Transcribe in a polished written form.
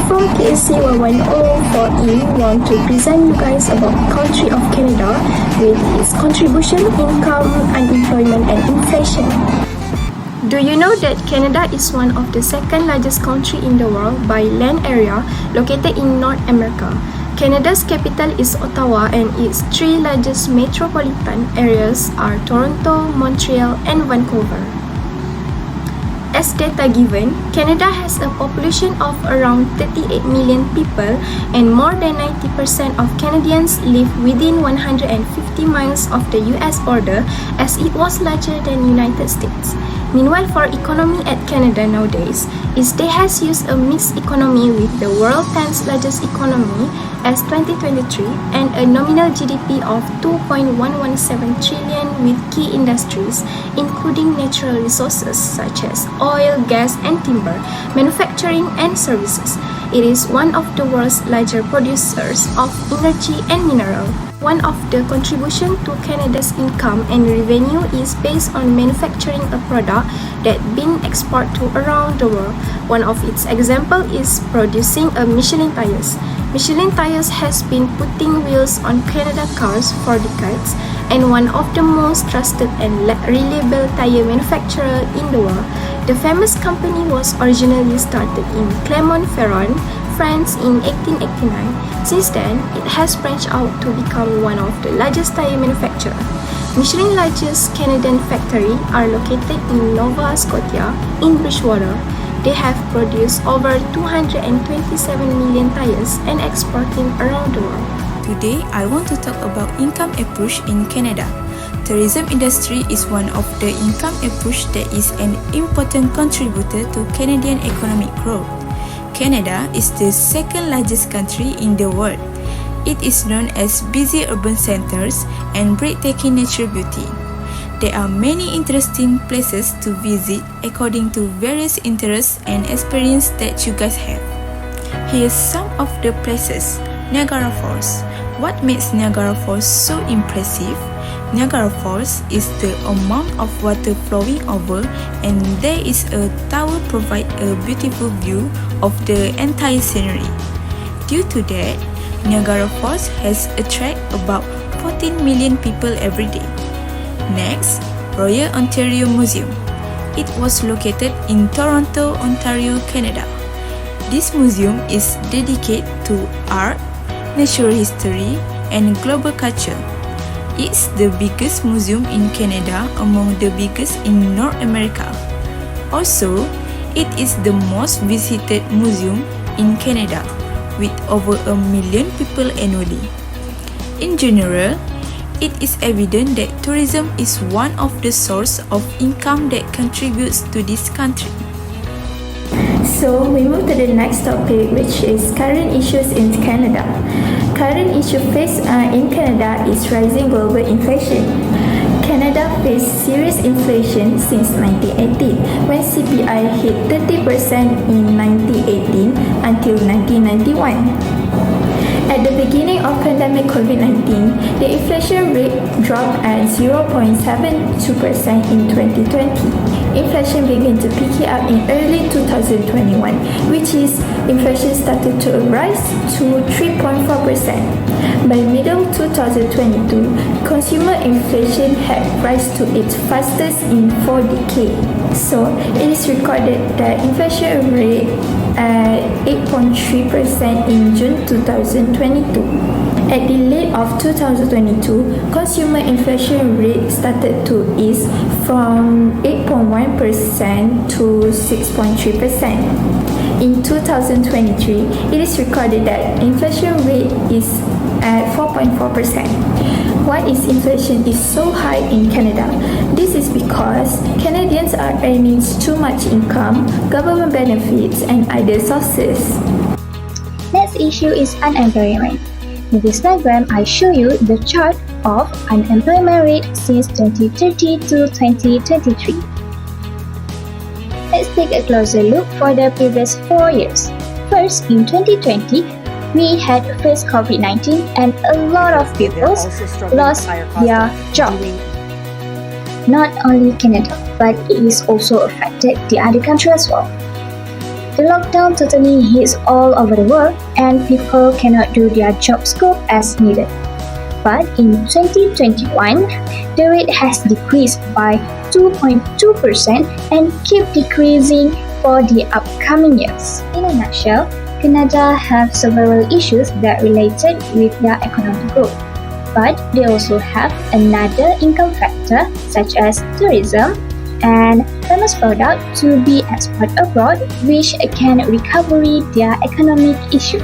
From TAC1104E want to present you guys about country of Canada with its contribution, income, unemployment and inflation. Do you know that Canada is one of the second largest country in the world by land area, located in North America? Canada's capital is Ottawa and its three largest metropolitan areas are Toronto, Montreal and Vancouver. As data given, Canada has a population of around 38 million people and more than 90% of Canadians live within 150 miles of the US border, as it was larger than United States. Meanwhile, for economy at Canada nowadays, is they has used a mixed economy with the world's 10th largest economy as 2023 and a nominal GDP of 2.117 trillion with key industries including natural resources such as oil, gas and timber, manufacturing and services. It is one of the world's larger producers of energy and mineral. One of the contribution to Canada's income and revenue is based on manufacturing a product that been exported to around the world. One of its example is producing a Michelin tires. Michelin tires has been putting wheels on Canada cars for decades and one of the most trusted and reliable tire manufacturer in the world. The famous company was originally started in Clermont-Ferrand, France in 1889. Since then, it has branched out to become one of the largest tire manufacturers. Michelin's largest Canadian factory are located in Nova Scotia in Bridgewater. They have produced over 227 million tires and exporting around the world. Today, I want to talk about income approach in Canada. Tourism industry is one of the income approach that is an important contributor to Canadian economic growth. Canada is the second largest country in the world. It is known as busy urban centers and breathtaking natural beauty. There are many interesting places to visit according to various interests and experience that you guys have. Here's some of the places. Niagara Falls. What makes Niagara Falls so impressive? Niagara Falls is the amount of water flowing over, and there is a tower provide a beautiful view of the entire scenery. Due to that, Niagara Falls has attract about 14 million people every day. Next, Royal Ontario Museum. It was located in Toronto, Ontario, Canada. This museum is dedicated to art, natural history, and global culture. It's the biggest museum in Canada, among the biggest in North America. Also, it is the most visited museum in Canada, with over 1 million people annually. In general, it is evident that tourism is one of the sources of income that contributes to this country. So we move to the next topic, which is current issues in Canada. Current issue faced in Canada is rising global inflation. Canada faced serious inflation since 1980, when CPI hit 30% in 1918 until 1991. At the beginning of pandemic COVID-19, the inflation rate dropped at 0.72% in 2020. Inflation began to pick up in early 2021, which is inflation started to rise to 3.4%. By middle 2022, consumer inflation had risen to its fastest in 4 decades. So it is recorded that inflation rate at 8.3% in June 2022. At the late of 2022, consumer inflation rate started to ease from 8.1% to 6.3%. In 2023, it is recorded that inflation rate is at 4.4%. Why is inflation is so high in Canada? This is because Canadians are earning too much income, government benefits, and other sources. Next issue is unemployment. In this diagram, I show you the chart of unemployment rate since 2030 to 2023. Let's take a closer look for the previous 4 years. First, in 2020, we had first COVID-19 and a lot of people lost their job. Not only Canada, but it is also affected the other countries as well. The lockdown totally hits all over the world and people cannot do their job scope as needed. But in 2021, the rate has decreased by 2.2% and keep decreasing for the upcoming years. In a nutshell, Canada have several issues that related with their economic growth. But they also have another income factor such as tourism and famous product to be exported abroad which can recover their economic issue.